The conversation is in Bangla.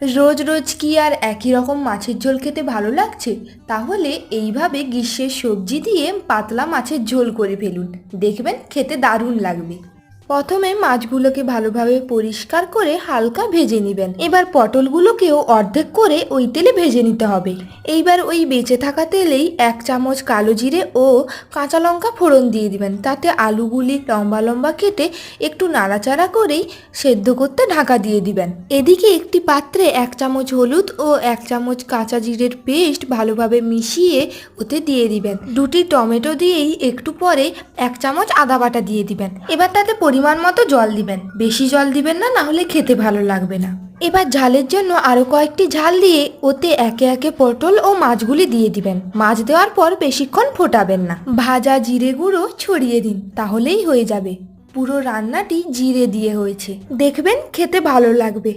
রোজ রোজ কি আর একই রকম মাছের ঝোল খেতে ভালো লাগছে? তাহলে এইভাবে গ্রীষ্মের সবজি দিয়ে পাতলা মাছের ঝোল করে ফেলুন, দেখবেন খেতে দারুণ লাগবে। প্রথমে মাছগুলোকে ভালোভাবে পরিষ্কার করে হালকা ভেজে নেবেন। এবার পটলগুলোকেও অর্ধেক করে ওই তেলে ভেজে নিতে হবে। এইবার ওই বেঁচে থাকা তেলেই 1 চামচ কালো জিরে ও কাঁচা লঙ্কা ফোড়ন দিয়ে দিবেন। তাতে আলুগুলি লম্বা লম্বা কেটে একটু নাড়াচাড়া করেই সেদ্ধ করতে ঢাকা দিয়ে দিবেন। এদিকে একটি পাত্রে 1 চামচ হলুদ ও 1 চামচ কাঁচা জিরের পেস্ট ভালোভাবে মিশিয়ে ওতে দিয়ে দিবেন। 2টি টমেটো দিয়েই একটু পরে 1 চামচ আদা বাটা দিয়ে দিবেন। এবার তাতে পরিমাণ মতো জল দিবেন, বেশি জল দিবেন না, নাহলে খেতে ভালো লাগবে না। এবার ঝালের জন্য আরো কয়েকটি ঝাল দিয়ে ওতে একে একে পটল ও মাছগুলি দিয়ে দিবেন। মাছ দেওয়ার পর বেশিক্ষণ ফোটাবেন না। ভাজা জিরে গুঁড়ো ছড়িয়ে দিন, তাহলেই হয়ে যাবে। পুরো রান্নাটি জিরে দিয়ে হয়েছে, দেখবেন খেতে ভালো লাগবে।